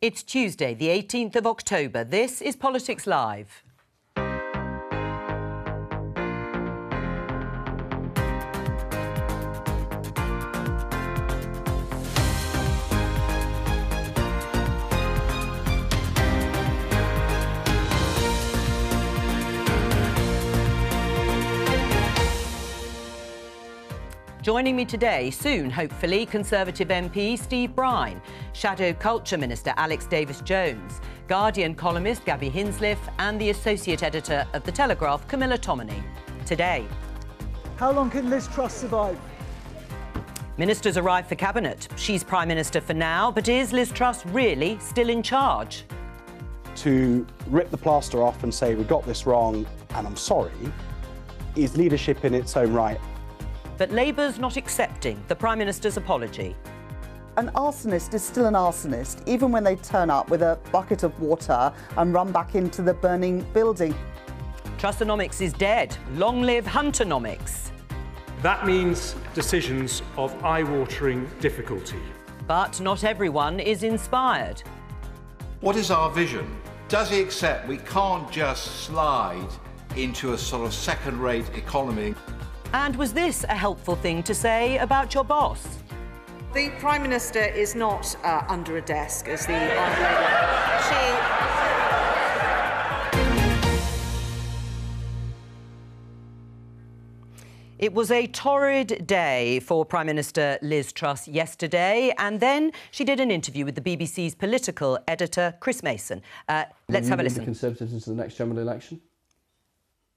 It's Tuesday, the 18th of October. This is Politics Live. Joining me today, soon, hopefully, Conservative MP Steve Brine, Shadow Culture Minister Alex Davis-Jones, Guardian columnist Gabby Hinsliff and the Associate Editor of The Telegraph, Camilla Tominey. Today. How long can Liz Truss survive? Ministers arrive for Cabinet. She's Prime Minister for now, but is Liz Truss really still in charge? To rip the plaster off and say we got this wrong and I'm sorry is leadership in its own right. But Labour's not accepting the Prime Minister's apology. An arsonist is still an arsonist, even when they turn up with a bucket of water and run back into the burning building. Trussonomics is dead. Long live Hunternomics. That means decisions of eye-watering difficulty. But not everyone is inspired. What is our vision? Does he accept we can't just slide into a sort of second-rate economy? And was this a helpful thing to say about your boss? The Prime Minister is not under a desk, as the Honourable It was a torrid day for Prime Minister Liz Truss yesterday, and then she did an interview with the BBC's political editor, Chris Mason. Let's have a listen. The Conservatives into the next general election?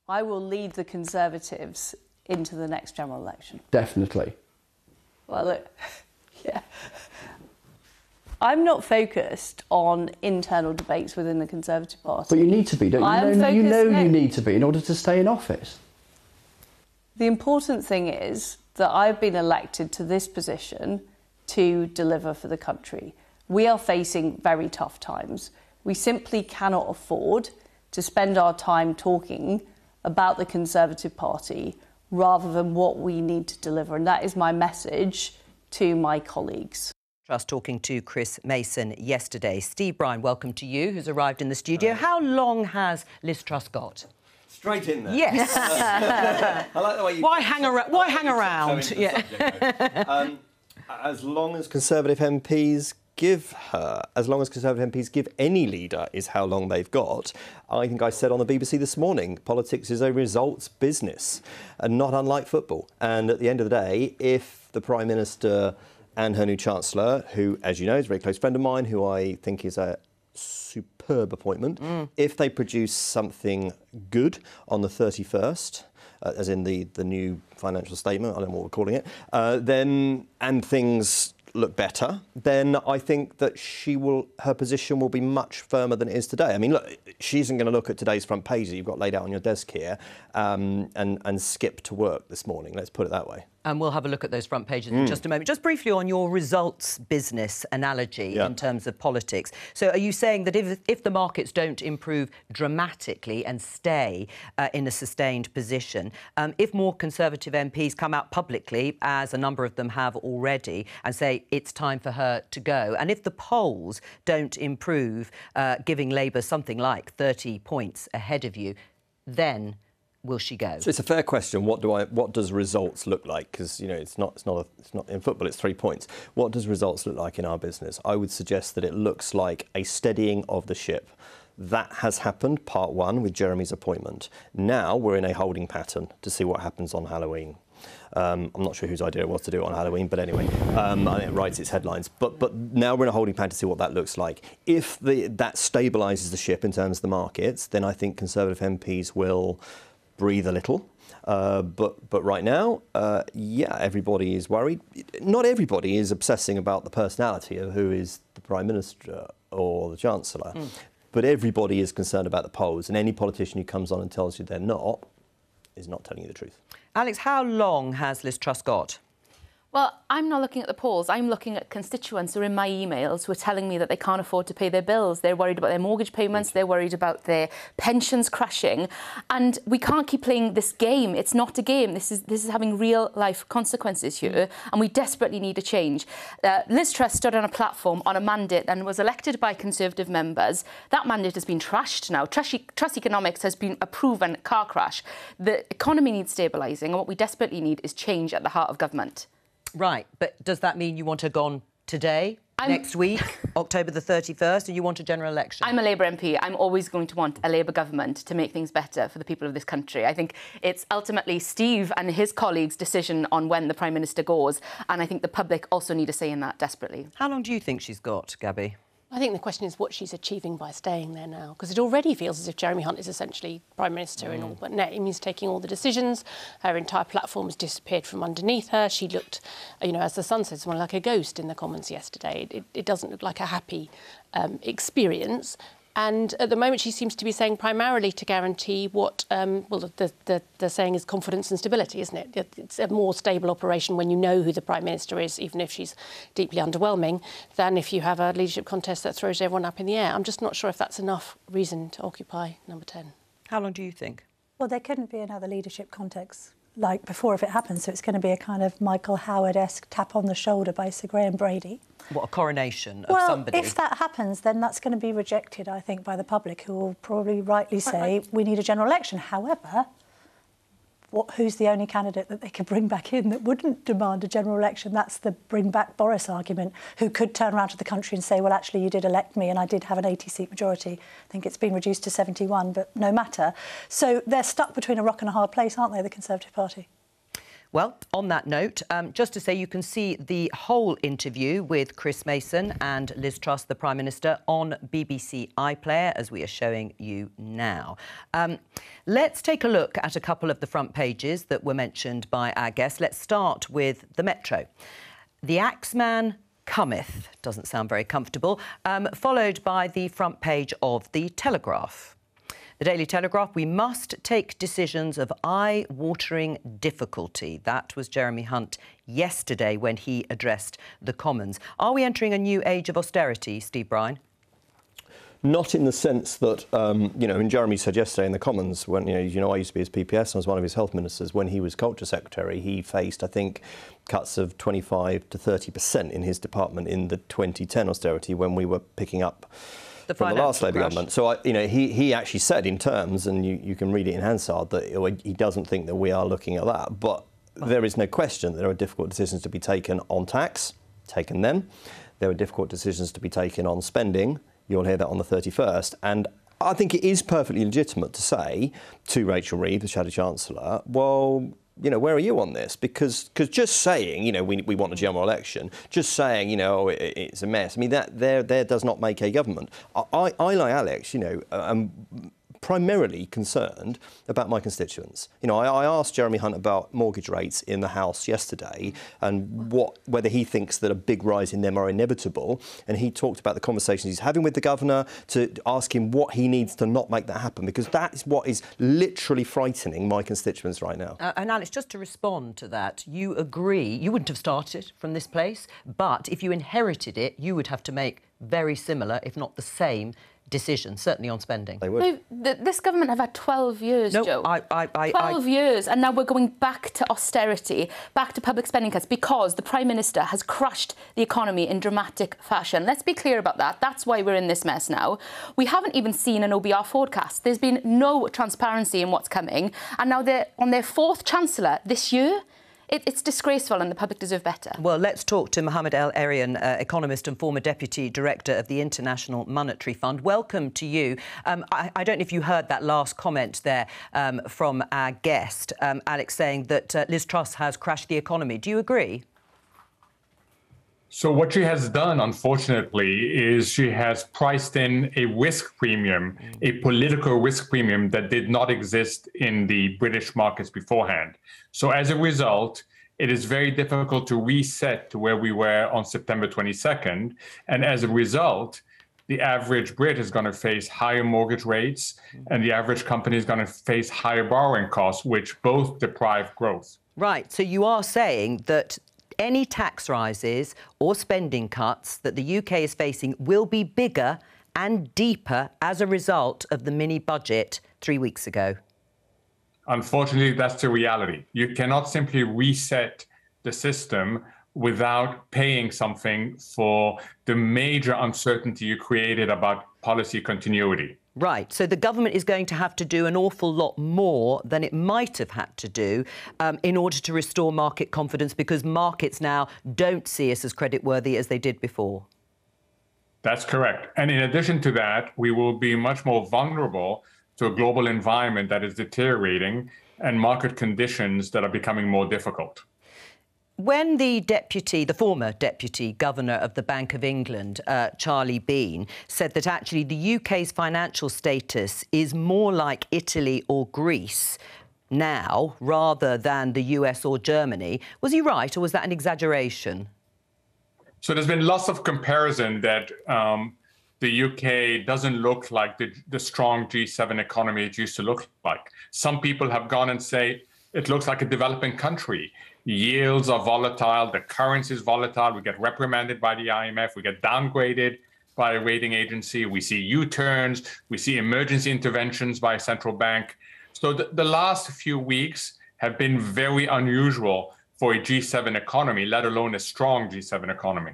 I will lead the Conservatives into the next general election. Definitely. Well, look, yeah. I'm not focused on internal debates within the Conservative Party. But you need to be, don't you? You need to be in order to stay in office. The important thing is that I've been elected to this position to deliver for the country. We are facing very tough times. We simply cannot afford to spend our time talking about the Conservative Party rather than what we need to deliver. And that is my message to my colleagues. Truss talking to Chris Mason yesterday. Steve Brine, welcome to you, who's arrived in the studio. How long has Liz Truss got? Straight in there. Yes. I like the way you... Why hang around? Yeah. As long as Conservative MPs give her, as long as Conservative MPs give any leader, is how long they've got. I think I said on the BBC this morning, politics is a results business, and not unlike football. And at the end of the day, if the Prime Minister and her new Chancellor, who, as you know, is a very close friend of mine, who I think is a superb appointment, if they produce something good on the 31st, as in the new financial statement, I don't know what we're calling it, then, and things look better, then I think that her position will be much firmer than it is today. I mean, look, she isn't going to look at today's front page that you've got laid out on your desk here and skip to work this morning, let's put it that way. And we'll have a look at those front pages in just a moment. Just briefly on your results business analogy in terms of politics. So are you saying that if the markets don't improve dramatically and stay in a sustained position, if more Conservative MPs come out publicly, as a number of them have already, and say it's time for her to go, and if the polls don't improve, giving Labour something like 30 points ahead of you, then will she go? So it's a fair question. What does results look like? Because it's not in football. It's 3 points. What does results look like in our business? I would suggest that it looks like a steadying of the ship. That has happened, part one, with Jeremy's appointment. Now we're in a holding pattern to see what happens on Halloween. I'm not sure whose idea it was to do it on Halloween, but anyway, it writes its headlines. But now we're in a holding pattern to see what that looks like. If that stabilises the ship in terms of the markets, then I think Conservative MPs will breathe a little. But right now, everybody is worried. Not everybody is obsessing about the personality of who is the Prime Minister or the Chancellor. But everybody is concerned about the polls, and any politician who comes on and tells you they're not is not telling you the truth. Alex, how long has Liz Truss got? Well, I'm not looking at the polls. I'm looking at constituents who are in my emails who are telling me that they can't afford to pay their bills. They're worried about their mortgage payments. They're worried about their pensions crashing. And we can't keep playing this game. It's not a game. This is having real-life consequences here, and we desperately need a change. Liz Truss stood on a platform on a mandate and was elected by Conservative members. That mandate has been trashed now. Truss economics has been a proven car crash. The economy needs stabilising, and what we desperately need is change at the heart of government. Right, but does that mean you want her gone today, next week, October the 31st, or you want a general election? I'm a Labour MP. I'm always going to want a Labour government to make things better for the people of this country. I think it's ultimately Steve and his colleagues' decision on when the Prime Minister goes, and I think the public also need a say in that desperately. How long do you think she's got, Gabby? I think the question is what she's achieving by staying there now, because it already feels as if Jeremy Hunt is essentially Prime Minister in all but name. He's taking all the decisions. Her entire platform has disappeared from underneath her. She looked, you know, as the Sun says, like a ghost in the Commons yesterday. It doesn't look like a happy experience. And at the moment, she seems to be saying primarily to guarantee what, well, the saying is confidence and stability, isn't it? It's a more stable operation when you know who the Prime Minister is, even if she's deeply underwhelming, than if you have a leadership contest that throws everyone up in the air. I'm just not sure if that's enough reason to occupy number 10. How long do you think? Well, there couldn't be another leadership context like before if it happens, so it's going to be a kind of Michael Howard-esque tap on the shoulder by Sir Graham Brady. What, a coronation of somebody? Well, if that happens, then that's going to be rejected, I think, by the public, who will probably rightly say we need a general election. However, who's the only candidate that they could bring back in that wouldn't demand a general election? That's the bring back Boris argument, who could turn around to the country and say, well, actually, you did elect me and I did have an 80-seat majority. I think it's been reduced to 71, but no matter. So they're stuck between a rock and a hard place, aren't they, the Conservative Party? Well, on that note, just to say you can see the whole interview with Chris Mason and Liz Truss, the Prime Minister, on BBC iPlayer, as we are showing you now. Let's take a look at a couple of the front pages that were mentioned by our guests. Let's start with the Metro. The Axeman cometh, doesn't sound very comfortable, followed by the front page of the Telegraph. The Daily Telegraph, we must take decisions of eye-watering difficulty. That was Jeremy Hunt yesterday when he addressed the Commons. Are we entering a new age of austerity, Steve Bryan? Not in the sense that, you know, and Jeremy said yesterday in the Commons, when, I used to be his PPS, I was one of his health ministers, when he was Culture Secretary, he faced, I think, cuts of 25 to 30% in his department in the 2010 austerity when we were picking up from the last Labour government. So, he actually said in terms, and you can read it in Hansard, that he doesn't think that we are looking at that. But there is no question that there are difficult decisions to be taken on tax, taken then. There are difficult decisions to be taken on spending. You'll hear that on the 31st. And I think it is perfectly legitimate to say to Rachel Reeves, the Shadow Chancellor, well, where are you on this? Because just saying, we want a general election, just saying, it's a mess, I mean, that there does not make a government. I like Alex, am primarily concerned about my constituents. I asked Jeremy Hunt about mortgage rates in the House yesterday and whether he thinks that a big rise in them are inevitable. And he talked about the conversations he's having with the governor to ask him what he needs to not make that happen, because that is what is literally frightening my constituents right now. And Alex, just to respond to that, you agree, you wouldn't have started from this place, but if you inherited it, you would have to make very similar, if not the same, decision, certainly on spending. They would. No, this government have had 12 years, Joe. 12 years, and now we're going back to austerity, back to public spending cuts, because the Prime Minister has crushed the economy in dramatic fashion. Let's be clear about that. That's why we're in this mess now. We haven't even seen an OBR forecast. There's been no transparency in what's coming, and now they're on their 4th Chancellor this year. It's disgraceful and the public deserve better. Well, let's talk to Mohammed El-Erian, economist and former Deputy Director of the International Monetary Fund. Welcome to you. I don't know if you heard that last comment there from our guest, Alex, saying that Liz Truss has crashed the economy. Do you agree? So what she has done, unfortunately, is she has priced in a risk premium, a political risk premium that did not exist in the British markets beforehand. So as a result, it is very difficult to reset to where we were on September 22nd. And as a result, the average Brit is going to face higher mortgage rates, and the average company is going to face higher borrowing costs, which both deprive growth. Right. So you are saying that any tax rises or spending cuts that the UK is facing will be bigger and deeper as a result of the mini-budget 3 weeks ago? Unfortunately, that's the reality. You cannot simply reset the system without paying something for the major uncertainty you created about policy continuity. Right. So the government is going to have to do an awful lot more than it might have had to do in order to restore market confidence, because markets now don't see us as creditworthy as they did before. That's correct. And in addition to that, we will be much more vulnerable to a global environment that is deteriorating and market conditions that are becoming more difficult. When the former deputy governor of the Bank of England, Charlie Bean, said that actually the UK's financial status is more like Italy or Greece now rather than the US or Germany, was he right, or was that an exaggeration? So there's been lots of comparison that the UK doesn't look like the strong G7 economy it used to look like. Some people have gone and say it looks like a developing country. Yields are volatile, the currency is volatile, we get reprimanded by the IMF, we get downgraded by a rating agency, we see U-turns, we see emergency interventions by a central bank. So the last few weeks have been very unusual for a G7 economy, let alone a strong G7 economy.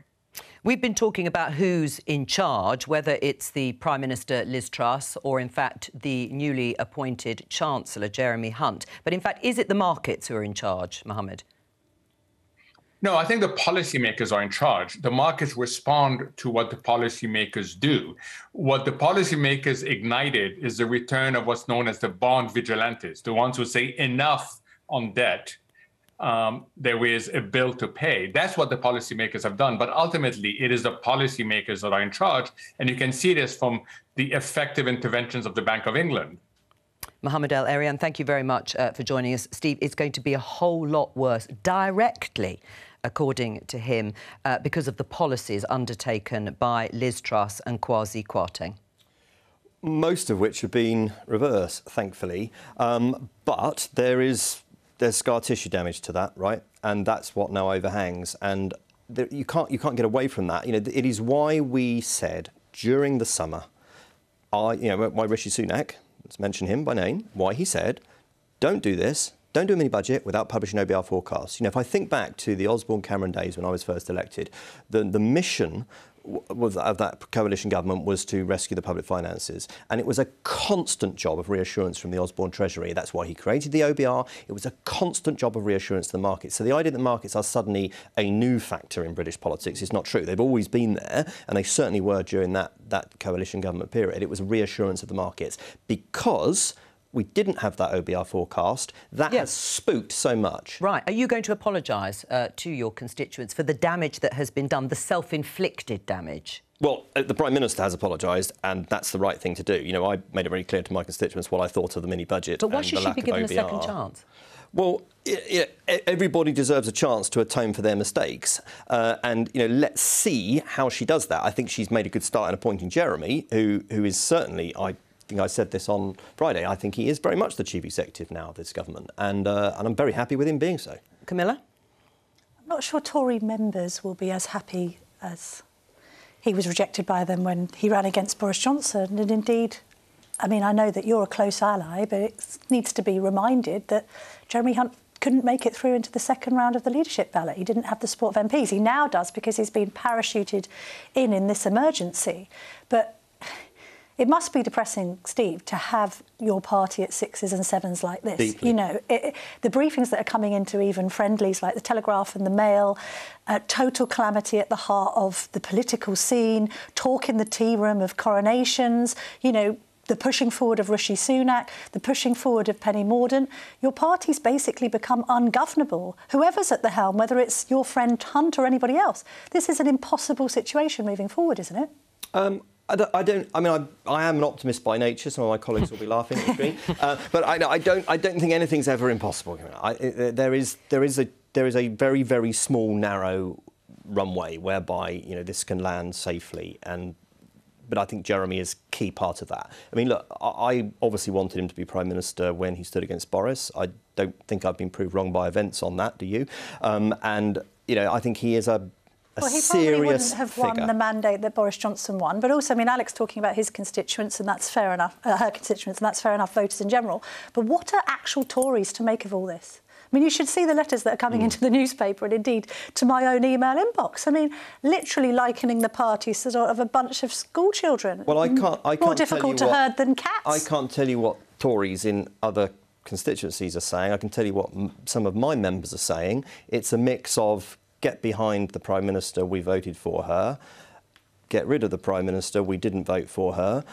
We've been talking about who's in charge, whether it's the Prime Minister, Liz Truss, or, in fact, the newly appointed Chancellor, Jeremy Hunt. But, in fact, is it the markets who are in charge, Mohammed? No, I think the policymakers are in charge. The markets respond to what the policymakers do. What the policymakers ignited is the return of what's known as the bond vigilantes, the ones who say enough on debt. There is a bill to pay. That's what the policymakers have done. But ultimately, it is the policymakers that are in charge. And you can see this from the effective interventions of the Bank of England. Mohammed El-Erian, thank you very much for joining us. Steve, it's going to be a whole lot worse directly, according to him, because of the policies undertaken by Liz Truss and Kwasi Kwarteng. Most of which have been reverse, thankfully. But there's scar tissue damage to that, right? And that's what now overhangs. And you can't get away from that. You know, it is why we said during the summer, why Rishi Sunak, let's mention him by name, why he said, don't do this. Don't do a mini-budget without publishing OBR forecasts. You know, if I think back to the Osborne-Cameron days when I was first elected, the mission of that coalition government was to rescue the public finances. And it was a constant job of reassurance from the Osborne Treasury. That's why he created the OBR. It was a constant job of reassurance to the markets. So the idea that markets are suddenly a new factor in British politics is not true. They've always been there, and they certainly were during that coalition government period. It was reassurance of the markets because we didn't have that OBR forecast. That has spooked so much. Right. Are you going to apologise to your constituents for the damage that has been done, the self-inflicted damage? Well, the Prime Minister has apologised, and that's the right thing to do. You know, I made it very clear to my constituents what I thought of the mini-budget. But why should she be given a second chance? Well, everybody deserves a chance to atone for their mistakes. And, you know, let's see how she does that. I think she's made a good start in appointing Jeremy, who is certainly, I said this on Friday, I think he is very much the chief executive now of this government. And I'm very happy with him being so. Camilla? I'm not sure Tory members will be as happy as he was rejected by them when he ran against Boris Johnson. And indeed, I mean, I know that you're a close ally, but it needs to be reminded that Jeremy Hunt couldn't make it through into the second round of the leadership ballot. He didn't have the support of MPs. He now does because he's been parachuted in this emergency. But it must be depressing, Steve, to have your party at sixes and sevens like this. Deeply. You know, the briefings that are coming into even friendlies like the Telegraph and the Mail, total calamity at the heart of the political scene, talk in the tea room of coronations, you know, the pushing forward of Rishi Sunak, the pushing forward of Penny Mordaunt. Your party's basically become ungovernable. Whoever's at the helm, whether it's your friend Hunt or anybody else, this is an impossible situation moving forward, isn't it? I am an optimist by nature. Some of my colleagues will be laughing at the screen, but I don't think anything's ever impossible. There is a very, very small, narrow runway whereby this can land safely, but I think Jeremy is a key part of that. I mean, look, I obviously wanted him to be Prime Minister when he stood against Boris. I don't think I've been proved wrong by events on that, do you? And I think he is a well, he probably wouldn't have figure. won the mandate that Boris Johnson won. But also, I mean, Alex talking about his constituents, and that's fair enough, her constituents, and that's fair enough, voters in general. But what are actual Tories to make of all this? I mean, you should see the letters that are coming into the newspaper and indeed to my own email inbox. I mean, literally likening the party to sort of a bunch of school children. Well, I can't more difficult to herd than cats. I can't tell you what Tories in other constituencies are saying. I can tell you what some of my members are saying. It's a mix of get behind the Prime Minister, we voted for her. Get rid of the Prime Minister, we didn't vote for her.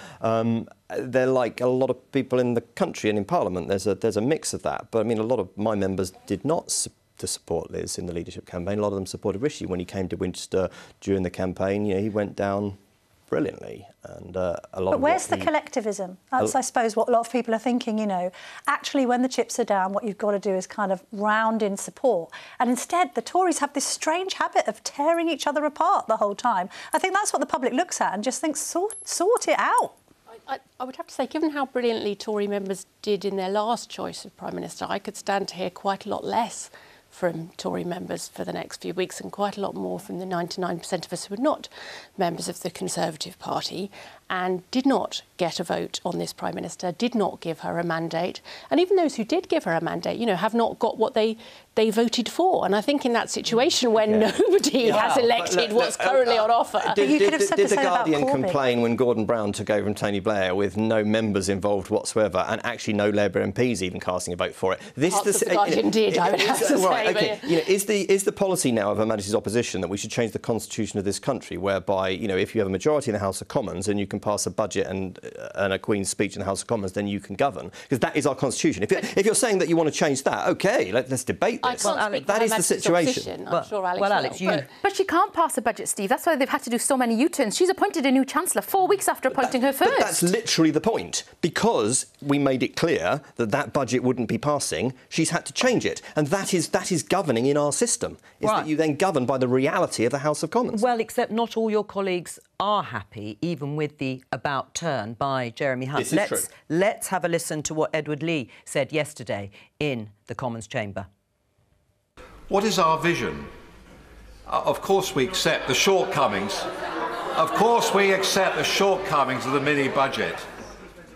They're like a lot of people in the country and in Parliament. There's a mix of that. But I mean, a lot of my members did not support Liz in the leadership campaign. A lot of them supported Rishi when he came to Winchester during the campaign. He went down brilliantly, and a lot. But where's the collectivism? That's, I suppose, what a lot of people are thinking. Actually, when the chips are down, what you've got to do is kind of round in support. And instead, the Tories have this strange habit of tearing each other apart the whole time. I think that's what the public looks at and just thinks, sort it out. I would have to say, given how brilliantly Tory members did in their last choice of Prime Minister, I could stand to hear quite a lot less from Tory members for the next few weeks, and quite a lot more from the 99% of us who are not members of the Conservative Party and did not get a vote on this Prime Minister, did not give her a mandate. And even those who did give her a mandate, have not got what they voted for. And I think in that situation when nobody has elected what's currently on offer... Did the Guardian complain when Gordon Brown took over from Tony Blair with no members involved whatsoever and actually no Labour MPs even casting a vote for it? The Guardian did, I would have to say. Right, OK. Is the policy now of Her Majesty's opposition that we should change the constitution of this country, whereby, if you have a majority in the House of Commons and you can pass a budget and a Queen's speech in the House of Commons, then you can govern? Because that is our constitution. If you're saying that you want to change that, OK, let's debate this. That is the situation. I'm sure Alex will. But she can't pass a budget, Steve. That's why they've had to do so many U-turns. She's appointed a new Chancellor 4 weeks after appointing her first. But that's literally the point. Because we made it clear that budget wouldn't be passing, she's had to change it. And that is governing in our system, is that you then govern by the reality of the House of Commons. Well, except not all your colleagues are happy, even with the about turn by Jeremy Hunt. This is true. Let's have a listen to what Edward Lee said yesterday in the Commons chamber. What is our vision? Of course we accept the shortcomings. Of course we accept the shortcomings of the mini-budget.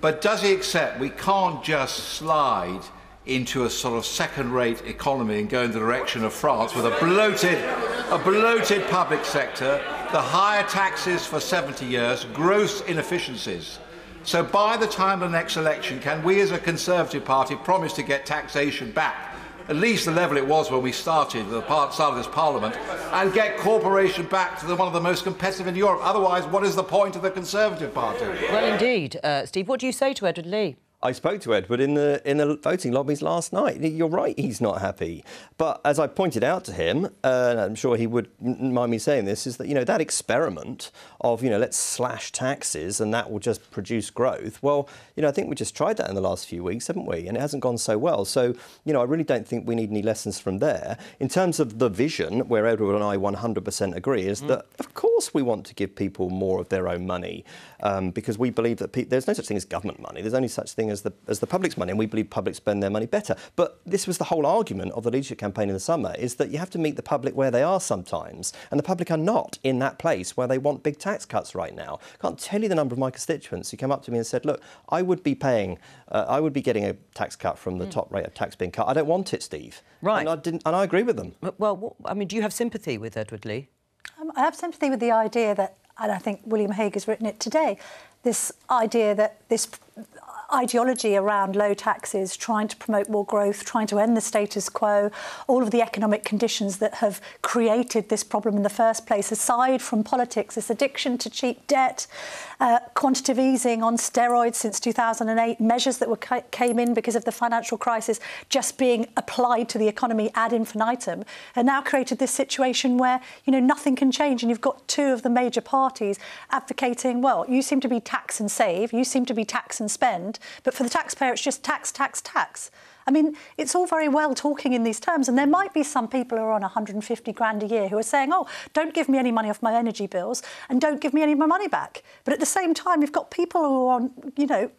But does he accept we can't just slide into a sort of second-rate economy and go in the direction of France with a bloated public sector, the higher taxes for 70 years, gross inefficiencies? So by the time of the next election, can we as a Conservative Party promise to get taxation back, at least the level it was when we started the start of this Parliament, and get corporation back to one of the most competitive in Europe? Otherwise, what is the point of the Conservative Party? Well, indeed. Steve, what do you say to Edward Lee? I spoke to Edward in the voting lobbies last night. You're right, he's not happy. But as I pointed out to him, and I'm sure he would mind me saying this, is that, that experiment of, let's slash taxes and that will just produce growth. Well, I think we just tried that in the last few weeks, haven't we? And it hasn't gone so well. So, I really don't think we need any lessons from there. In terms of the vision, where Edward and I 100% agree, is that, of course, we want to give people more of their own money, because we believe that there's no such thing as government money. There's only such thing as the public's money, and we believe public spend their money better. But this was the whole argument of the leadership campaign in the summer, is that you have to meet the public where they are sometimes, and the public are not in that place where they want big tax cuts right now. I can't tell you the number of my constituents who came up to me and said, look, I would be getting a tax cut from the top rate of tax being cut. I don't want it, Steve. Right. And I agree with them. Well, do you have sympathy with Edward Lee? I have sympathy with the idea that, and I think William Hague has written it today, this idea that this ideology around low taxes, trying to promote more growth, trying to end the status quo, all of the economic conditions that have created this problem in the first place, aside from politics, this addiction to cheap debt, quantitative easing on steroids since 2008, measures that came in because of the financial crisis just being applied to the economy ad infinitum, and now created this situation where, nothing can change, and you've got two of the major parties advocating, well, you seem to be tax and save, you seem to be tax and spend, but for the taxpayer, it's just tax, tax, tax. I mean, it's all very well talking in these terms, and there might be some people who are on 150 grand a year who are saying, oh, don't give me any money off my energy bills and don't give me any of my money back. But at the same time, you've got people who are on, you know,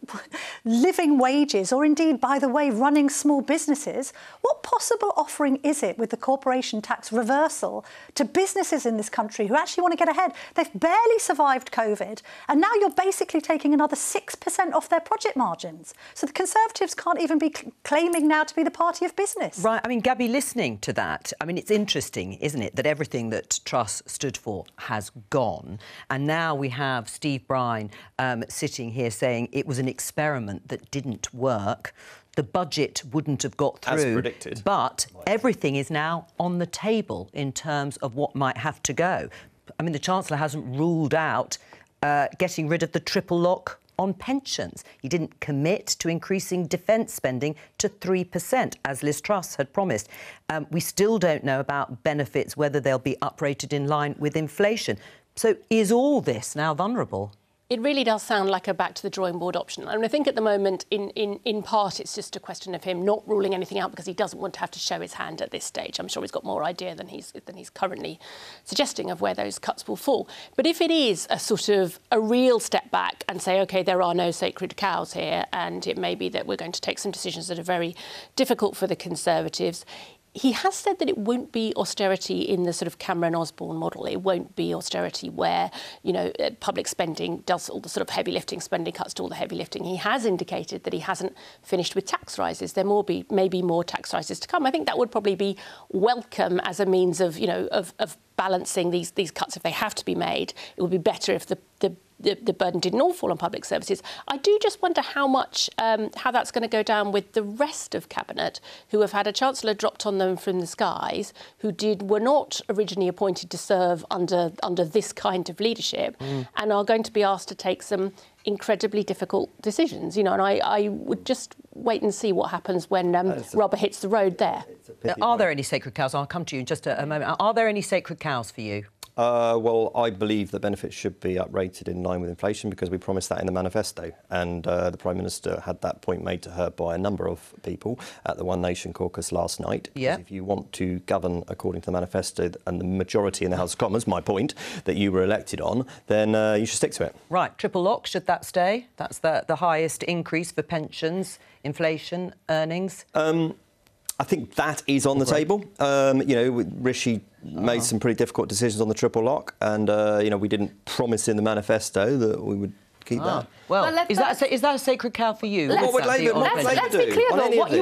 living wages or indeed, by the way, running small businesses. What possible offering is it with the corporation tax reversal to businesses in this country who actually want to get ahead? They've barely survived COVID, and now you're basically taking another 6% off their profit margins. So the Conservatives can't even be claiming now to be the party of business. Right. I mean, Gabby, listening to that, I mean, it's interesting, isn't it, that everything that Truss stood for has gone. And now we have Steve Brine sitting here saying it was an experiment that didn't work. The budget wouldn't have got through. As predicted. But everything is now on the table in terms of what might have to go. I mean, the Chancellor hasn't ruled out getting rid of the triple lock on pensions. He didn't commit to increasing defence spending to 3%, as Liz Truss had promised. We still don't know about benefits, whether they'll be uprated in line with inflation. So is all this now vulnerable? It really does sound like a back to the drawing board option. I mean, I think at the moment, in part, it's just a question of him not ruling anything out because he doesn't want to have to show his hand at this stage. I'm sure he's got more idea than he's currently suggesting of where those cuts will fall. But if it is a sort of a real step back and say, OK, there are no sacred cows here, and it may be that we're going to take some decisions that are very difficult for the Conservatives, he has said that it won't be austerity in the sort of Cameron-Osborne model. It won't be austerity where, you know, public spending does all the sort of heavy lifting, spending cuts do all the heavy lifting. He has indicated that he hasn't finished with tax rises. There may be more tax rises to come. I think that would probably be welcome as a means of, you know, of balancing these cuts if they have to be made. It would be better if the burden didn't all fall on public services. I do just wonder how that's going to go down with the rest of Cabinet, who have had a Chancellor dropped on them from the skies, who were not originally appointed to serve under this kind of leadership, and are going to be asked to take some incredibly difficult decisions, you know, and I would just wait and see what happens when rubber hits the road there. Are there any sacred cows? I'll come to you in just a moment. Are there any sacred cows for you? Well, I believe that benefits should be uprated in line with inflation because we promised that in the manifesto. And the Prime Minister had that point made to her by a number of people at the One Nation caucus last night. Yeah. If you want to govern according to the manifesto and the majority in the House of Commons, my point, that you were elected on, then you should stick to it. Right. Triple lock, should that stay? That's the highest increase for pensions, inflation, earnings? I think that is on the table. You know, Rishi made some pretty difficult decisions on the triple lock, and you know, we didn't promise in the manifesto that we would keep that. Well, is that a sacred cow for you? What would Labour do? Let's be clear, though. What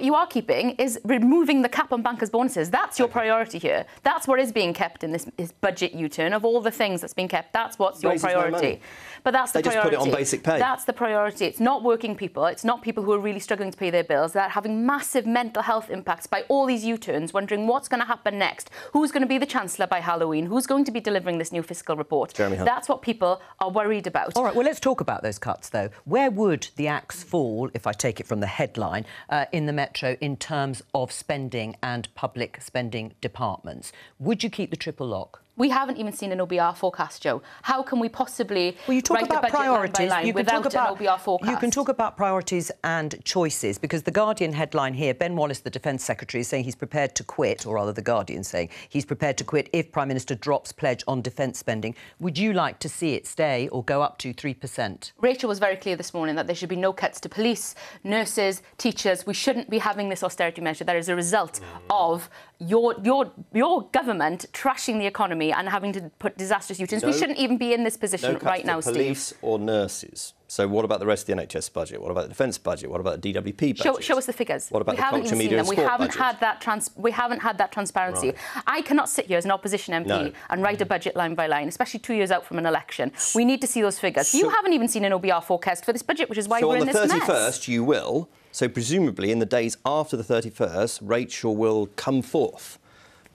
you are keeping is removing the cap on bankers' bonuses. That's your priority here. That's what is being kept in this budget U-turn. Of all the things that's being kept, that's what's your priority. But that's the priority. They just put it on basic pay. That's the priority. It's not working people. It's not people who are really struggling to pay their bills. They're having massive mental health impacts by all these U-turns, wondering what's going to happen next. Who's going to be the Chancellor by Halloween? Who's going to be delivering this new fiscal report? Jeremy Hunt. That's what people are worried about. All right, well, let's talk about those cuts, though. Where would the axe fall, if I take it from the headline, in the Metro in terms of spending and public spending departments? Would you keep the triple lock? We haven't even seen an OBR forecast, Jo. How can we possibly write the budget priorities line by line without an OBR forecast? You can talk about priorities and choices, because the Guardian headline here, Ben Wallace, the Defence Secretary, is saying he's prepared to quit, or rather the Guardian saying he's prepared to quit if Prime Minister drops pledge on defence spending. Would you like to see it stay or go up to 3%? Rachel was very clear this morning that there should be no cuts to police, nurses, teachers. We shouldn't be having this austerity measure that is a result of your government trashing the economy and having to put disastrous U-turns. We shouldn't even be in this position right now, Steve. Police or nurses. So what about the rest of the NHS budget? What about the defence budget? What about the DWP budget? Show us the figures. What about the culture, media and sport budget? We haven't had that transparency. Right. I cannot sit here as an opposition MP and write a budget line by line, especially 2 years out from an election. We need to see those figures. You haven't even seen an OBR forecast for this budget, which is why we're in this mess. So on the 31st, you will. So presumably in the days after the 31st, Rachel will come forth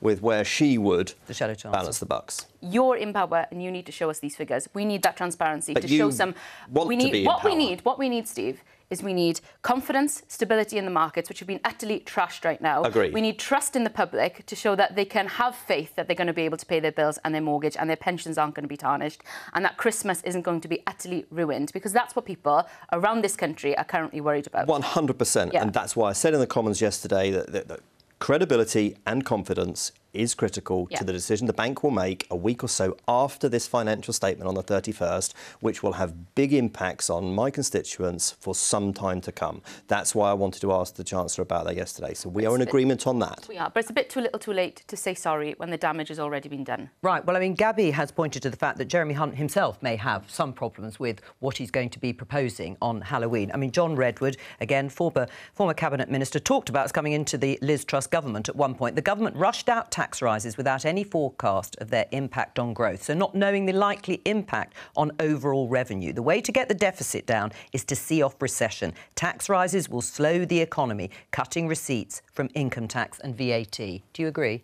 with where she would the shadow chancellor balance the bucks. You're in power and you need to show us these figures. We need that transparency but to you show some. Want we need to be in what power. we need, Steve, is we need confidence, stability in the markets, which have been utterly trashed right now. Agreed. We need trust in the public to show that they can have faith that they're going to be able to pay their bills and their mortgage and their pensions aren't going to be tarnished and that Christmas isn't going to be utterly ruined, because that's what people around this country are currently worried about. 100%. Yeah. And that's why I said in the Commons yesterday that credibility and confidence is critical to the decision the bank will make a week or so after this financial statement on the 31st, which will have big impacts on my constituents for some time to come. That's why I wanted to ask the Chancellor about that yesterday. So we are in agreement on that. We are, but it's a bit too little too late to say sorry when the damage has already been done. Right. Well, I mean, Gabby has pointed to the fact that Jeremy Hunt himself may have some problems with what he's going to be proposing on Halloween. I mean, John Redwood, again, former Cabinet Minister, talked about us coming into the Liz Truss government at one point. The government rushed out tax rises without any forecast of their impact on growth, so not knowing the likely impact on overall revenue. The way to get the deficit down is to see off recession. Tax rises will slow the economy, cutting receipts from income tax and VAT. Do you agree?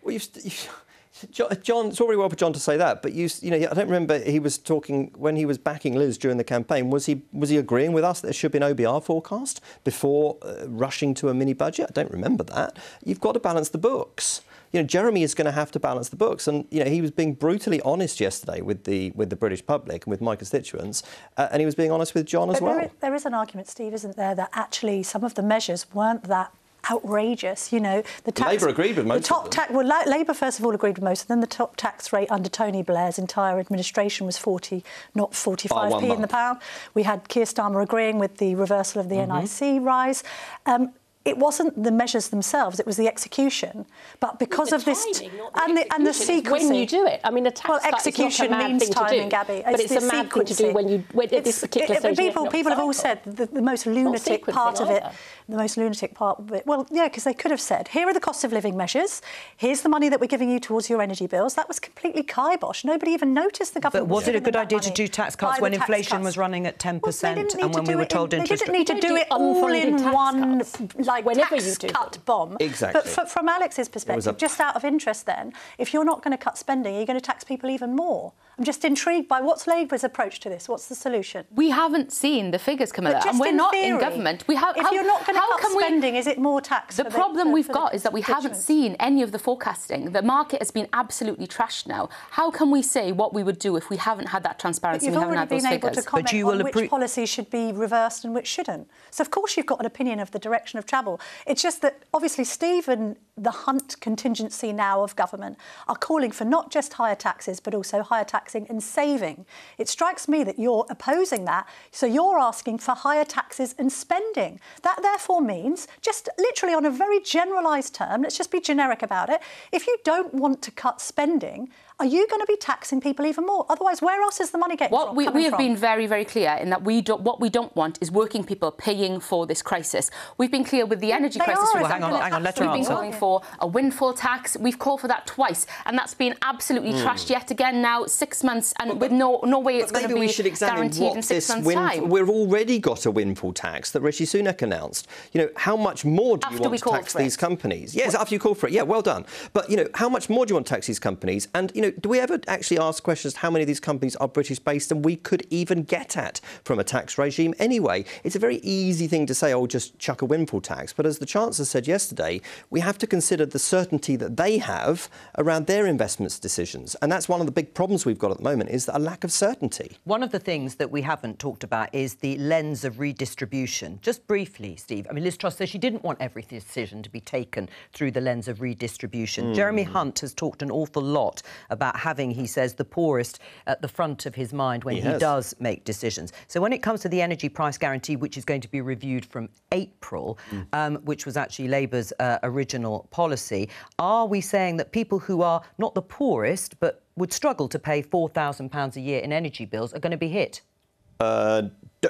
Well, John, it's all very well for John to say that, but you know, I don't remember he was talking when he was backing Liz during the campaign. Was he agreeing with us that there should be an OBR forecast before rushing to a mini budget? I don't remember that. You've got to balance the books. You know, Jeremy is going to have to balance the books, and you know he was being brutally honest yesterday with the British public and with my constituents, and he was being honest with John as well. There is an argument, Steve, isn't there, that actually some of the measures weren't that outrageous. You know, the tax, Labour agreed with most of them. Well, Labour first of all agreed with most of them. The top tax rate under Tony Blair's entire administration was 40, not 45p in the pound. We had Keir Starmer agreeing with the reversal of the NIC rise. It wasn't the measures themselves; it was the execution. But because of this and the secrecy, when you do it, I mean, a tax cut execution is not a mad means thing timing, to do, Gabby. but it's a mad thing to do when at this particular stage. People have all said the most lunatic part of it. The most lunatic part of it. Well, yeah, because they could have said, here are the cost of living measures. Here's the money that we're giving you towards your energy bills. That was completely kibosh. Nobody even noticed the government. But was it a good idea to do tax cuts when inflation was running at 10% and when we were told interest? They didn't need to do it all in one, like, whenever tax cut bomb. Exactly. But from Alex's perspective, just out of interest then, if you're not going to cut spending, you're going to tax people even more. I'm just intrigued by what's Labour's approach to this. What's the solution? We haven't seen the figures come out, and we're not in government. If you're not going to cut spending, is it more tax? The problem we've got is that we haven't seen any of the forecasting. The market has been absolutely trashed now. How can we say what we would do if we haven't had that transparency and we haven't had those figures? You've already been able to comment on which policies should be reversed and which shouldn't. So, of course, you've got an opinion of the direction of travel. It's just that, obviously, Steve and the Hunt contingency now of government are calling for not just higher taxes, but also higher taxing and saving. It strikes me that you're opposing that, so you're asking for higher taxes and spending. That therefore means, just literally on a very generalised term, let's just be generic about it, if you don't want to cut spending, are you going to be taxing people even more? Otherwise, where else is the money getting from? We have been very, very clear in that what we don't want is working people paying for this crisis. We've been clear with the energy crisis. Hang on, let her answer. We've been calling for a windfall tax. We've called for that twice, and that's been absolutely trashed yet again now, 6 months, and with no way it's going to be guaranteed in 6 months' time. We've already got a windfall tax that Rishi Sunak announced. You know, how much more do you want to tax these companies? Yes, after you call for it. Yeah, well done. But, you know, how much more do you want to tax these companies? And, you know, do we ever actually ask questions how many of these companies are British-based and we could even get at from a tax regime anyway? It's a very easy thing to say, oh, just chuck a windfall tax. But as the Chancellor said yesterday, we have to consider the certainty that they have around their investments decisions. And that's one of the big problems we've got at the moment, is a lack of certainty. One of the things that we haven't talked about is the lens of redistribution. Just briefly, Steve, I mean, Liz Truss says she didn't want every decision to be taken through the lens of redistribution. Jeremy Hunt has talked an awful lot about having, he says, the poorest at the front of his mind when he does make decisions. So when it comes to the energy price guarantee, which is going to be reviewed from April, which was actually Labour's original policy, are we saying that people who are not the poorest but would struggle to pay £4,000 a year in energy bills are going to be hit?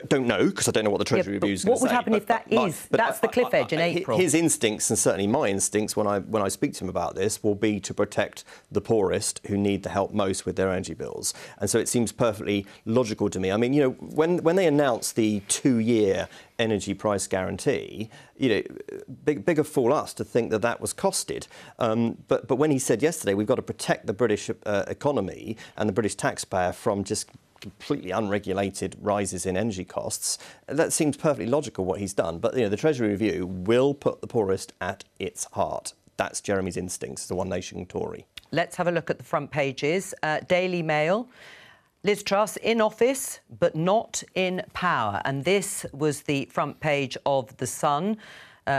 Don't know, because I don't know what the Treasury review is going to say. What would happen if that's the cliff edge in April? His instincts, and certainly my instincts when I speak to him about this, will be to protect the poorest who need the help most with their energy bills. And so it seems perfectly logical to me. I mean, you know, when they announced the 2-year energy price guarantee, you know, bigger fool us to think that was costed. But when he said yesterday, we've got to protect the British economy and the British taxpayer from just completely unregulated rises in energy costs, that seems perfectly logical what he's done. But, you know, the Treasury review will put the poorest at its heart. That's Jeremy's instincts as a One Nation Tory. Let's have a look at the front pages. Daily Mail. Liz Truss in office, but not in power. And this was the front page of The Sun,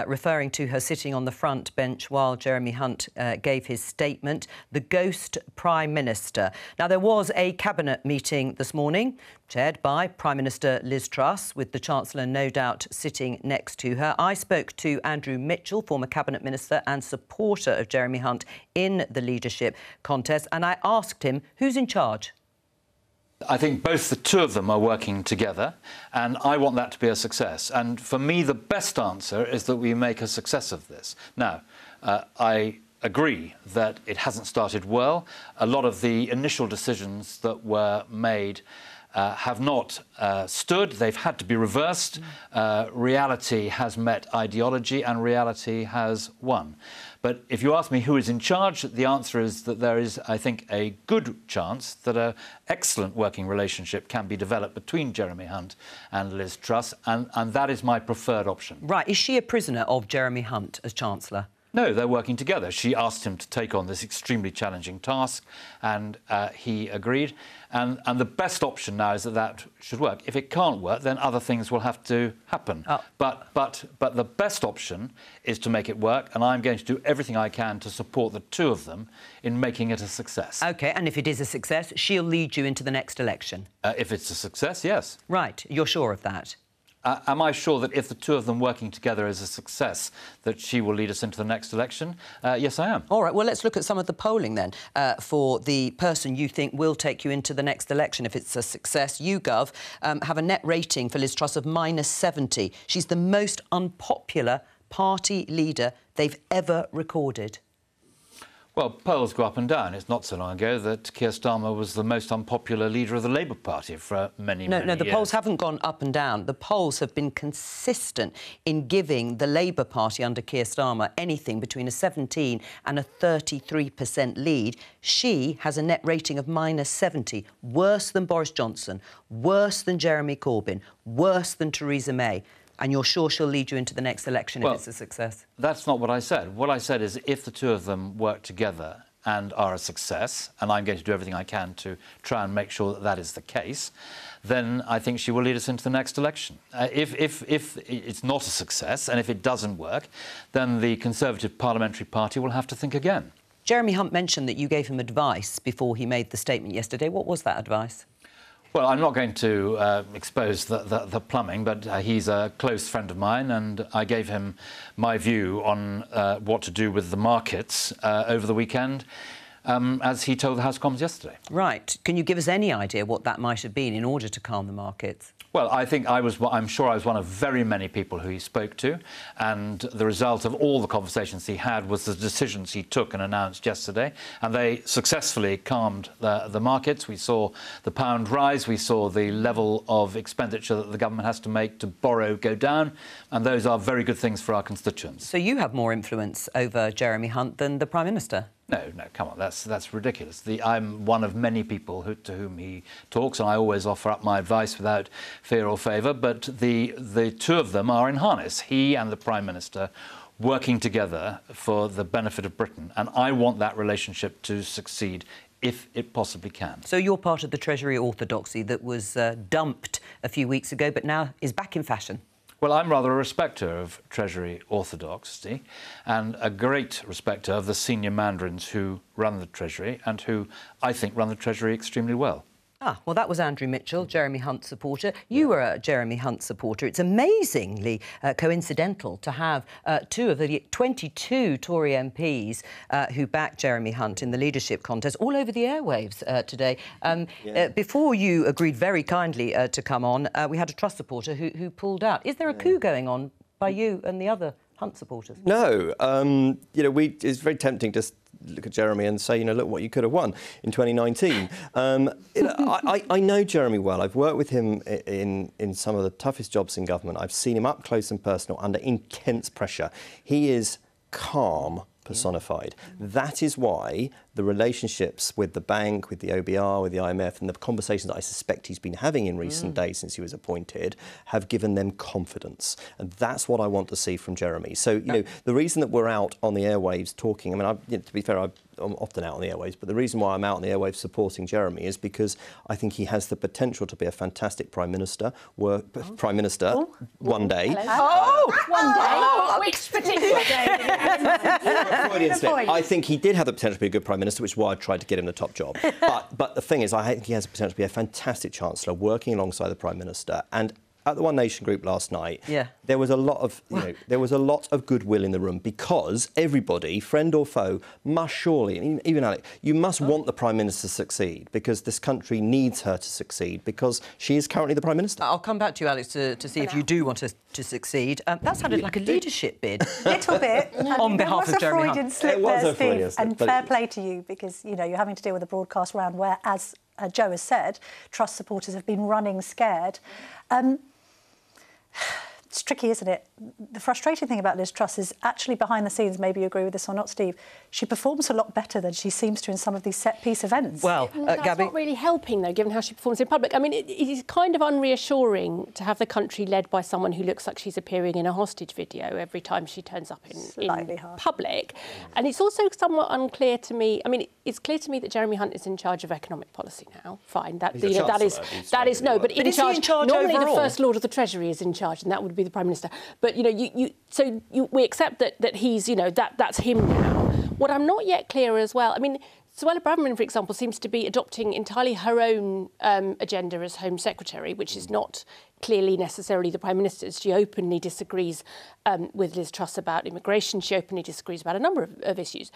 referring to her sitting on the front bench while Jeremy Hunt gave his statement, the ghost Prime Minister. Now, there was a Cabinet meeting this morning, chaired by Prime Minister Liz Truss, with the Chancellor no doubt sitting next to her. I spoke to Andrew Mitchell, former Cabinet Minister and supporter of Jeremy Hunt in the leadership contest, and I asked him who's in charge. I think both the two of them are working together, and I want that to be a success. And for me, the best answer is that we make a success of this. Now, I agree that it hasn't started well. A lot of the initial decisions that were made have not stood. They've had to be reversed. Reality has met ideology, and reality has won. But if you ask me who is in charge, the answer is that there is, I think, a good chance that an excellent working relationship can be developed between Jeremy Hunt and Liz Truss, and that is my preferred option. Right. Is she a prisoner of Jeremy Hunt as Chancellor? No, they're working together. She asked him to take on this extremely challenging task, and he agreed. And the best option now is that should work. If it can't work, then other things will have to happen. Oh. But the best option is to make it work, and I'm going to do everything I can to support the two of them in making it a success. OK, and if it is a success, she'll lead you into the next election? If it's a success, yes. Right. You're sure of that? Am I sure that if the two of them working together is a success, that she will lead us into the next election? Yes, I am. All right, well, let's look at some of the polling then for the person you think will take you into the next election. If it's a success, YouGov have a net rating for Liz Truss of -70. She's the most unpopular party leader they've ever recorded. Well, polls go up and down. It's not so long ago that Keir Starmer was the most unpopular leader of the Labour Party for many years. No, the polls haven't gone up and down. The polls have been consistent in giving the Labour Party under Keir Starmer anything between a 17 and a 33% lead. She has a net rating of -70, worse than Boris Johnson, worse than Jeremy Corbyn, worse than Theresa May. And you're sure she'll lead you into the next election if it's a success? That's not what I said. What I said is if the two of them work together and are a success, and I'm going to do everything I can to try and make sure that that is the case, then I think she will lead us into the next election. If it's not a success and if it doesn't work, then the Conservative Parliamentary Party will have to think again. Jeremy Hunt mentioned that you gave him advice before he made the statement yesterday. What was that advice? Well, I'm not going to expose the plumbing, but he's a close friend of mine, and I gave him my view on what to do with the markets over the weekend, as he told the House of Commons yesterday. Right. Can you give us any idea what that might have been in order to calm the markets? Well, I'm sure I was one of very many people who he spoke to, and the result of all the conversations he had was the decisions he took and announced yesterday, and they successfully calmed the markets. We saw the pound rise, we saw the level of expenditure that the government has to make to borrow go down, and those are very good things for our constituents. So you have more influence over Jeremy Hunt than the Prime Minister? No, come on, that's ridiculous. I'm one of many people to whom he talks, and I always offer up my advice without fear or favour, but the two of them are in harness, he and the Prime Minister, working together for the benefit of Britain, and I want that relationship to succeed if it possibly can. So you're part of the Treasury orthodoxy that was dumped a few weeks ago, but now is back in fashion? Well, I'm rather a respecter of Treasury orthodoxy and a great respecter of the senior mandarins who run the Treasury and who, I think, run the Treasury extremely well. Well, that was Andrew Mitchell, Jeremy Hunt supporter. You were a Jeremy Hunt supporter. It's amazingly coincidental to have 2 of the 22 Tory MPs who backed Jeremy Hunt in the leadership contest all over the airwaves today. Before you agreed very kindly to come on, we had a Truss supporter who pulled out. Is there a coup going on by you and the other Hunt supporters? No. It's very tempting to look at Jeremy and say, look what you could have won in 2019. I know Jeremy well. I've worked with him in some of the toughest jobs in government. I've seen him up close and personal under intense pressure. He is calm personified. That is why the relationships with the bank, with the OBR, with the IMF, and the conversations that I suspect he's been having in recent days since he was appointed have given them confidence. And that's what I want to see from Jeremy. So, the reason that we're out on the airwaves talking, to be fair, I'm often out on the airwaves, but the reason why I'm out on the airwaves supporting Jeremy is because I think he has the potential to be a fantastic Prime Minister, one day. One day? Which particular day? I think he did have the potential to be a good Prime Minister, which is why I tried to get him the top job. But the thing is, I think he has the potential to be a fantastic Chancellor working alongside the Prime Minister. And at the One Nation group last night, there was a lot of goodwill in the room because everybody, friend or foe, must surely, and even Alex, you must want the Prime Minister to succeed because this country needs her to succeed because she is currently the Prime Minister. I'll come back to you, Alex, to see if you do want to succeed. That sounded like a leadership bid. Little bit. On behalf of Jeremy Hunt. It was a Freudian slip there, Steve, and fair play to you because, you're having to deal with a broadcast round where, as Jo has said, Truss supporters have been running scared. It's tricky, isn't it? The frustrating thing about Liz Truss is actually behind the scenes, maybe you agree with this or not, Steve, she performs a lot better than she seems to in some of these set-piece events. Well, that's Gabby... not really helping, though, given how she performs in public. It is kind of unreassuring to have the country led by someone who looks like she's appearing in a hostage video every time she turns up in public. And it's also somewhat unclear to me... it's clear to me that Jeremy Hunt is in charge of economic policy now. Fine, but in charge normally overall. The First Lord of the Treasury is in charge, and that would be the Prime Minister. But, we accept that he's, that's him now. What I'm not yet clear as well, Suella Braverman, for example, seems to be adopting entirely her own agenda as Home Secretary, which is not clearly necessarily the Prime Minister's. She openly disagrees with Liz Truss about immigration. She openly disagrees about a number of issues.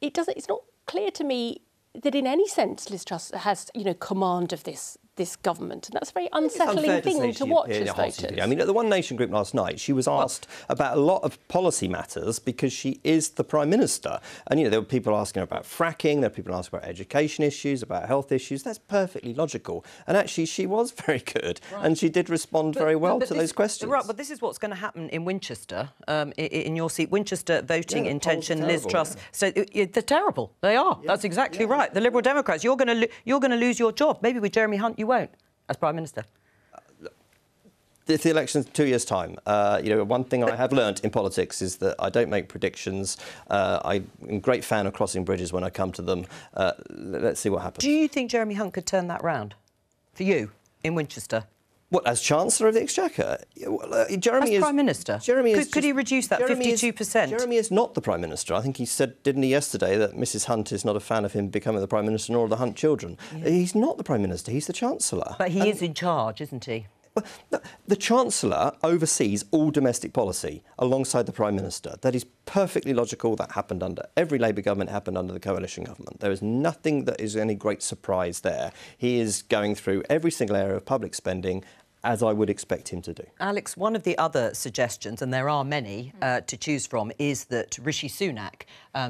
It's not clear to me that in any sense Liz Truss has, command of this government, and that's a very unsettling thing to watch as voters. At the One Nation group last night, she was asked about a lot of policy matters because she is the Prime Minister. And, there were people asking her about fracking, there were people asking about education issues, about health issues. That's perfectly logical. And actually, she was very good, and she did respond very well to those questions. Right, but this is what's going to happen in Winchester, in your seat. Winchester voting intention, Liz Truss. So they're terrible. They are. Yeah. That's exactly right. The Liberal Democrats, you're going to lose your job. Maybe with Jeremy Hunt, you won't, as Prime Minister. It's the election's 2 years' time. One thing I have learnt in politics is that I don't make predictions. I'm a great fan of crossing bridges when I come to them. Let's see what happens. Do you think Jeremy Hunt could turn that round for you in Winchester? What, as Chancellor of the Exchequer? Jeremy as Prime Minister? Could he reduce that 52%? Jeremy is not the Prime Minister. I think he said, didn't he, yesterday, that Mrs Hunt is not a fan of him becoming the Prime Minister nor of the Hunt children. Yeah. He's not the Prime Minister, he's the Chancellor. But he is in charge, isn't he? The Chancellor oversees all domestic policy alongside the Prime Minister. That is perfectly logical. That happened under every Labour government, happened under the coalition government. There is nothing that is any great surprise there. He is going through every single area of public spending as I would expect him to do. Alex, one of the other suggestions, and there are many to choose from, is that Rishi Sunak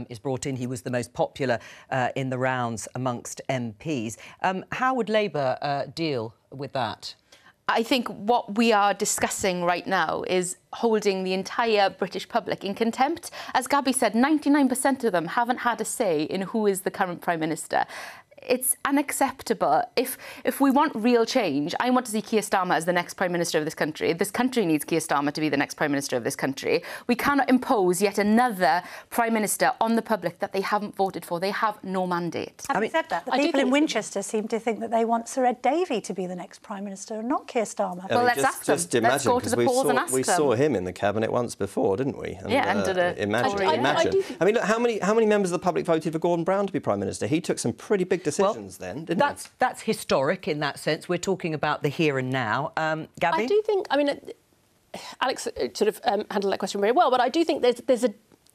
is brought in. He was the most popular in the rounds amongst MPs. How would Labour deal with that? I think what we are discussing right now is holding the entire British public in contempt. As Gabby said, 99% of them haven't had a say in who is the current Prime Minister. It's unacceptable. If we want real change, I want to see Keir Starmer as the next Prime Minister of this country. This country needs Keir Starmer to be the next Prime Minister of this country. We cannot impose yet another Prime Minister on the public that they haven't voted for. They have no mandate. Having said that, the people in Winchester seem to think that they want Sir Ed Davey to be the next Prime Minister and not Keir Starmer. Well, let's ask them. Just imagine, let's go to the polls and ask them. We saw him in the Cabinet once before, didn't we? And, imagine. I mean, look, how many members of the public voted for Gordon Brown to be Prime Minister? He took some pretty big decisions then, didn't it? That's historic in that sense. We're talking about the here and now. Gabby? I do think, I mean, Alex sort of handled that question very well, but I do think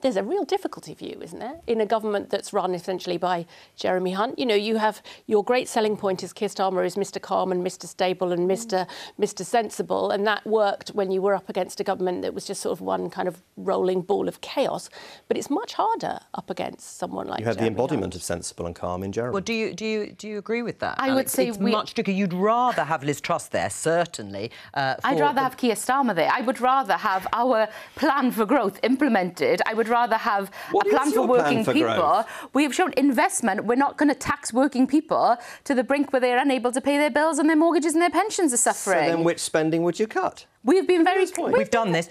there's a real difficulty for you, isn't there, in a government that's run essentially by Jeremy Hunt? You know, you have your great selling point is Keir Starmer is Mr Calm and Mr Stable and Mr Sensible, and that worked when you were up against a government that was just sort of one kind of rolling ball of chaos. But it's much harder up against someone like you have Jeremy the embodiment Hunt. of sensible and calm in Jeremy. Well, do you agree with that? I would say it's much trickier. You'd rather have Liz Truss there, certainly. I'd rather have Keir Starmer there. I would rather have our plan for growth implemented. I would rather have a plan for working people. We have shown investment. We're not going to tax working people to the brink where they're unable to pay their bills and their mortgages and their pensions are suffering. So then which spending would you cut? We've been very... We've done this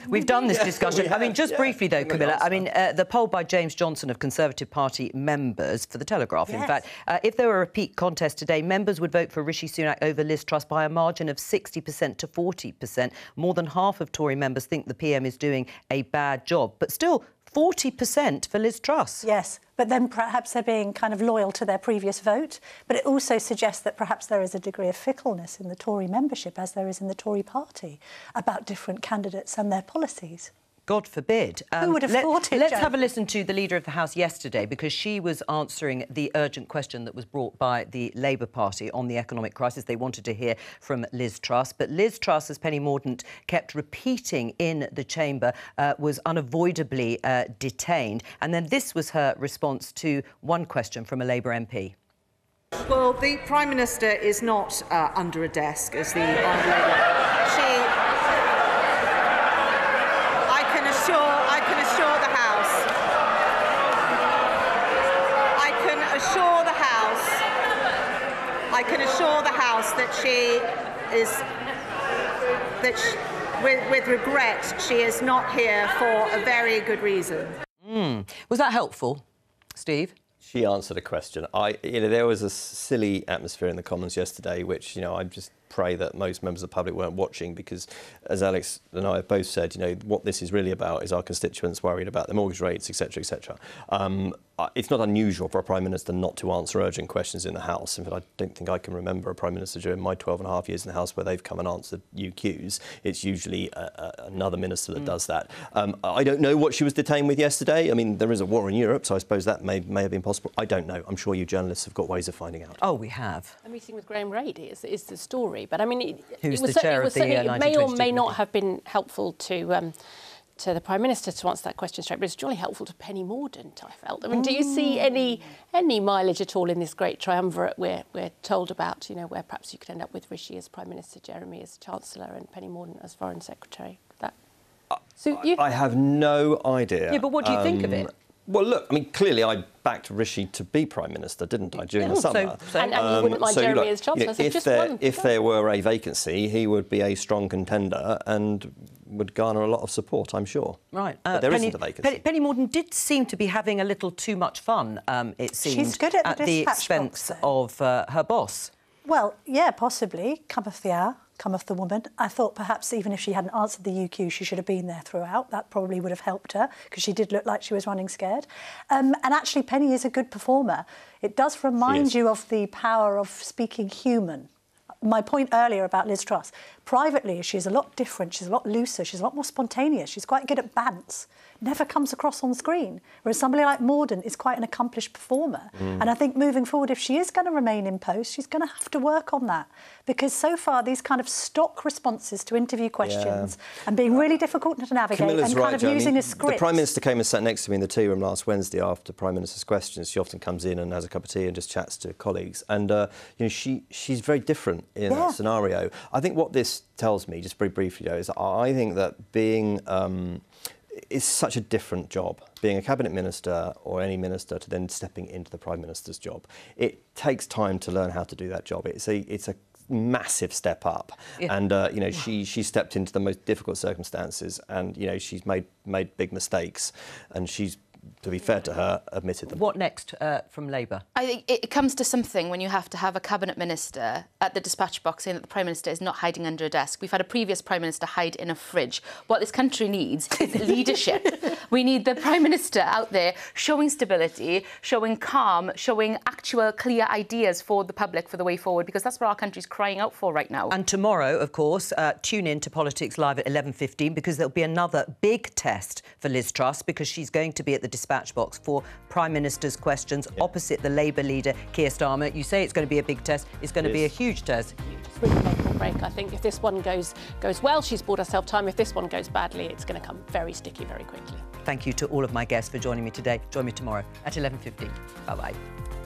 discussion. I mean, just briefly, though, Camilla, I mean, the poll by James Johnson of Conservative Party members for The Telegraph, in fact, if there were a repeat contest today, members would vote for Rishi Sunak over Liz Truss by a margin of 60% to 40%. More than half of Tory members think the PM is doing a bad job. But still, 40% for Liz Truss. Yes, but then perhaps they're being kind of loyal to their previous vote. But it also suggests that perhaps there is a degree of fickleness in the Tory membership, as there is in the Tory party, about different candidates and their policies. God forbid. Who would have thought it, Let's Jo? have a listen to the Leader of the House yesterday, because she was answering the urgent question that was brought by the Labour Party on the economic crisis. They wanted to hear from Liz Truss. But Liz Truss, as Penny Mordaunt kept repeating in the chamber, was unavoidably detained. And then this was her response to one question from a Labour MP. Well, the Prime Minister is not under a desk, as the Honourable Lady. I can assure the House. I can assure the House that she is with regret, she is not here for a very good reason. Was that helpful, Steve? She answered a question. There was a silly atmosphere in the Commons yesterday, which, I just pray that most members of the public weren't watching, because, as Alex and I have both said, what this is really about is our constituents worried about their mortgage rates, etc., etc. It's not unusual for a Prime Minister not to answer urgent questions in the House. In fact, I don't think I can remember a Prime Minister during my 12.5 years in the House where they've come and answered UQs. It's usually another minister that does that. I don't know what she was detained with yesterday. I mean, there is a war in Europe, so I suppose that may have been possible. I don't know. I'm sure you journalists have got ways of finding out. Oh, we have. A meeting with Graham Reid is the story, but I mean, Who's the chair of the it may or may not have been helpful to the Prime Minister to answer that question straight, but it's jolly helpful to Penny Mordaunt, I felt. I mean, do you see any mileage at all in this great triumvirate we're told about, where perhaps you could end up with Rishi as Prime Minister, Jeremy as Chancellor and Penny Mordaunt as Foreign Secretary? That suit you? I have no idea. Yeah, but what do you think of it? Well, look, I mean, clearly I backed Rishi to be Prime Minister, didn't I, during the summer? And you wouldn't mind Jeremy as Chancellor, if there were a vacancy, he would be a strong contender and would garner a lot of support, I'm sure. Right. But there isn't a vacancy. Penny Mordaunt did seem to be having a little too much fun, it seemed, She's good at the expense of her boss. Well, yeah, possibly. Cometh the hour, cometh the woman. I thought perhaps even if she hadn't answered the UQ, she should have been there throughout. That probably would have helped her, because she did look like she was running scared. And actually, Penny is a good performer. It does remind you of the power of speaking human. My point earlier about Liz Truss, privately, she's a lot different, she's a lot looser, she's a lot more spontaneous, she's quite good at bants, never comes across on screen, whereas somebody like Mordaunt is quite an accomplished performer. And I think moving forward, if she is going to remain in post, she's going to have to work on that, because so far these kind of stock responses to interview questions and being really difficult to navigate Camilla's and kind of using a script. The Prime Minister came and sat next to me in the tea room last Wednesday after Prime Minister's questions. She often comes in and has a cup of tea and just chats to colleagues, and she's very different in that scenario. I think what this tells me, just very briefly, is I think that being is such a different job, being a cabinet minister or any minister to then stepping into the Prime Minister's job. It takes time to learn how to do that job. It's a massive step up, and she stepped into the most difficult circumstances, and she's made big mistakes, and she's to be fair to her, admitted them. What next from Labour? I think it comes to something when you have to have a cabinet minister at the dispatch box saying that the Prime Minister is not hiding under a desk. We've had a previous Prime Minister hide in a fridge. What this country needs is leadership. We need the Prime Minister out there showing stability, showing calm, showing actual clear ideas for the public for the way forward, because that's what our country's crying out for right now. And tomorrow, of course, tune in to Politics Live at 11:15, because there'll be another big test for Liz Truss, because she's going to be at the dispatch box for Prime Minister's questions opposite the Labour leader, Keir Starmer. You say it's going to be a big test. It's going to be a huge test. It's really make or break. I think if this one goes well, she's bought herself time. If this one goes badly, it's going to come very sticky very quickly. Thank you to all of my guests for joining me today. Join me tomorrow at 11:15. Bye-bye.